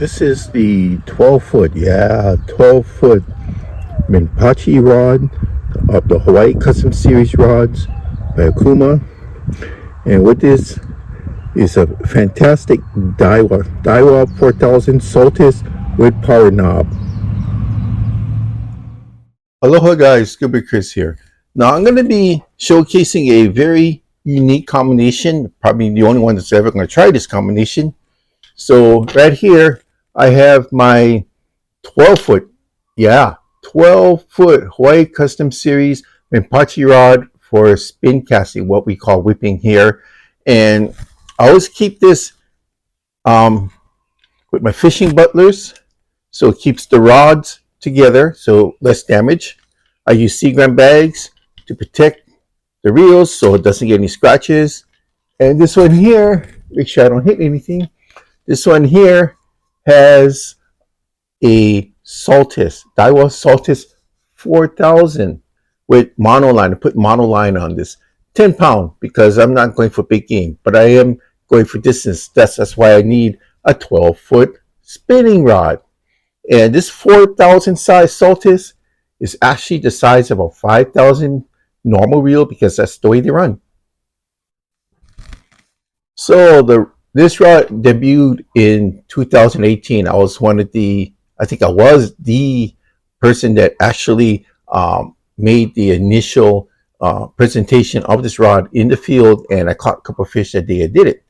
This is the 12-foot, 12-foot Menpachi Rod of the Hawaii Custom Series rods by Okuma. And with this is a fantastic Daiwa 4000 Saltist with power knob. Aloha guys, Scuba Chris here. Now I'm going to be showcasing a very unique combination, probably the only one that's ever going to try this combination. So right here I have my 12-foot 12-foot Hawaii Custom Series Menpachi Rod for spin casting, what we call whipping here. And I always keep this with my fishing butlers, so it keeps the rods together, so less damage. I use Seagram bags to protect the reels so it doesn't get any scratches. And this one here, make sure I don't hit anything. This one here has a Saltist, Daiwa Saltist 4000 with monoline. I put monoline on this, 10-pound, because I'm not going for big game, but I am going for distance. That's why I need a 12-foot spinning rod. And this 4000 size Saltist is actually the size of a 5000 normal reel, because that's the way they run. So this rod debuted in 2018. I was the person that actually made the initial presentation of this rod in the field, and I caught a couple of fish that day I did it.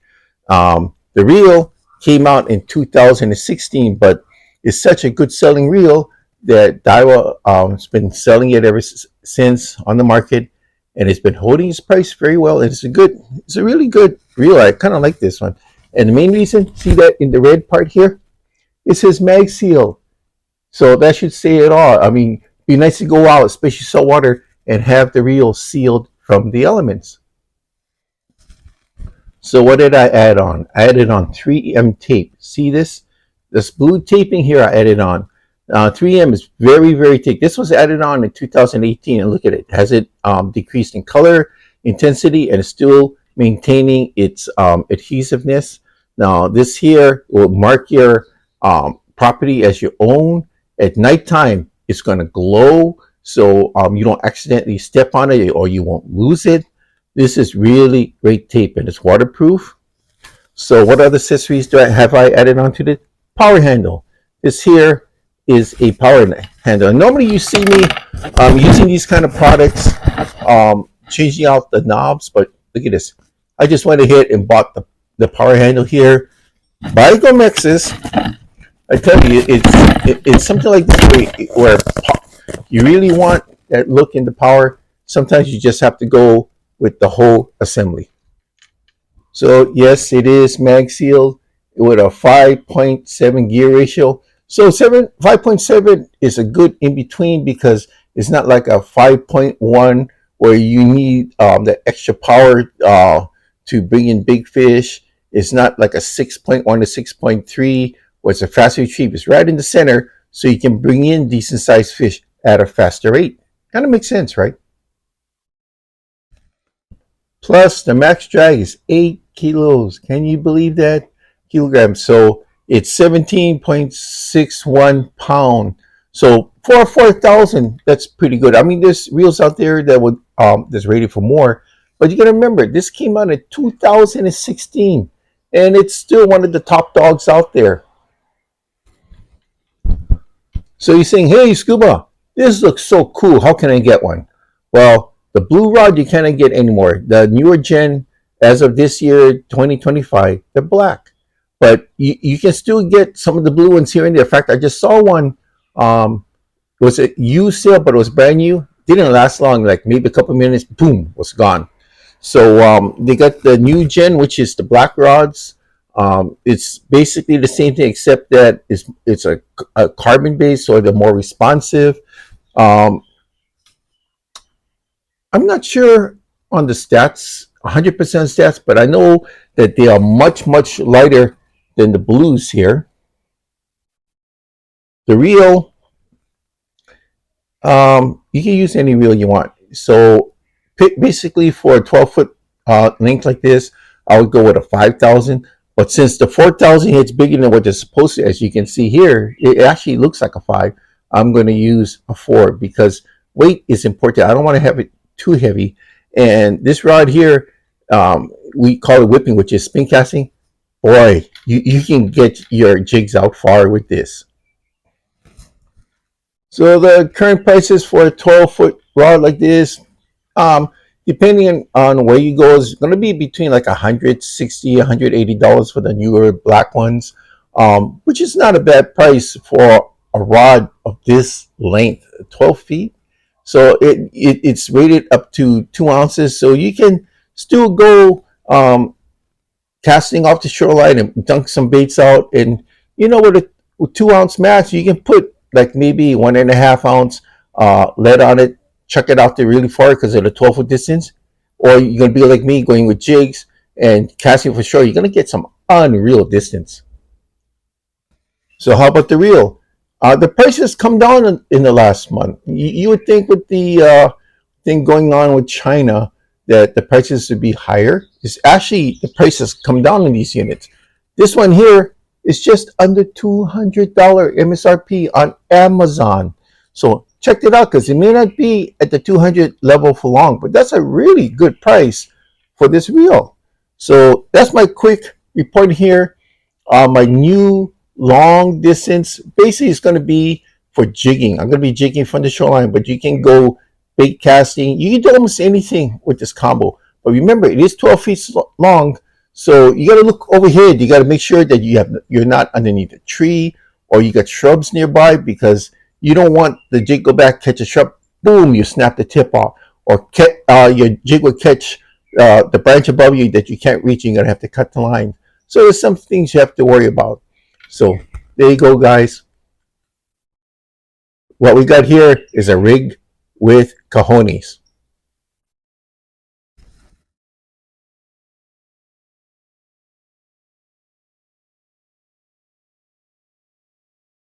The reel came out in 2016, but it's such a good selling reel that Daiwa has been selling it ever since on the market, and it's been holding its price very well. And it's a really good reel. I kind of like this one. And the main reason, see that in the red part here, it says mag seal. So that should say it all. I mean, it'd be nice to go out, especially saltwater, and have the reel sealed from the elements. So what did I add on? I added on 3M tape. See this blue taping here I added on. 3M is very, very thick. This was added on in 2018, and look at it. Has it decreased in color, intensity, and it's still maintaining its adhesiveness. Now this here will mark your property as your own. At nighttime it's going to glow, so you don't accidentally step on it or you won't lose it. This is really great tape, and it's waterproof. So what other accessories have I added onto the power handle? This here is a power handle. Normally you see me using these kind of products, changing out the knobs, but look at this. I just went ahead and bought the power handle here by Gomexus. I tell you, it's something like this where you really want that look in the power. Sometimes you just have to go with the whole assembly. So yes, it is mag sealed with a 5.7 gear ratio. So 5.7 is a good in between, because it's not like a 5.1 where you need the extra power to bring in big fish. It's not like a 6.1 to 6.3 where it's a fast retrieve. It's right in the center, so you can bring in decent sized fish at a faster rate. Kind of makes sense, right? Plus the max drag is 8 kilos. Can you believe that? Kilograms. So it's 17.61 pound. So for 4,000, that's pretty good. I mean, there's reels out there that would that's rated for more, but you gotta remember, this came out in 2016, and it's still one of the top dogs out there. So you're saying, hey Scuba, this looks so cool, how can I get one? Well, the blue rod you cannot get anymore. The newer gen, as of this year 2025, they're black, but you can still get some of the blue ones here and there. In fact, I just saw one, it was a used sale, but it was brand new. Didn't last long, like maybe a couple minutes, boom, was gone. So they got the new gen, which is the black rods. It's basically the same thing, except that it's a carbon base, so they're more responsive. I'm not sure on the stats, 100% stats, but I know that they are much, much lighter than the blues here. The reel, you can use any reel you want. So basically for a 12-foot length like this, I would go with a 5000. But since the 4,000 hits bigger than what it's supposed to, as you can see here, it actually looks like a 5. I'm going to use a 4 because weight is important. I don't want to have it too heavy. And this rod here, we call it whipping, which is spin casting. Boy, you can get your jigs out far with this. So the current prices for a 12-foot rod like this, um, depending on where you go, is going to be between like $160, $180 for the newer black ones, which is not a bad price for a rod of this length, 12 feet. So it's rated up to 2 ounces, so you can still go casting off the shoreline and dunk some baits out. And with a 2 ounce match, you can put like maybe 1.5 ounce lead on it, chuck it out there really far because of the 12-foot distance. Or you're going to be like me, going with jigs and casting for shore. You're going to get some unreal distance. So how about the reel? The prices come down in the last month. You would think with the thing going on with China that the prices would be higher. It's actually, the prices come down in these units. This one here is just under $200 MSRP on Amazon. So check it out, because it may not be at the 200 level for long, but that's a really good price for this reel. So that's my quick report here. My new long distance basically is going to be for jigging. I'm going to be jigging from the shoreline, but you can go bait casting. You can do almost anything with this combo. But remember, it is 12 feet long, so you got to look overhead. You got to make sure that you're not underneath a tree or you got shrubs nearby, because you don't want the jig go back, catch a shrub, boom, you snap the tip off, or your jig will catch the branch above you that you can't reach. You're going to have to cut the line. So there's some things you have to worry about. So there you go, guys. What we got here is a rig with cojones.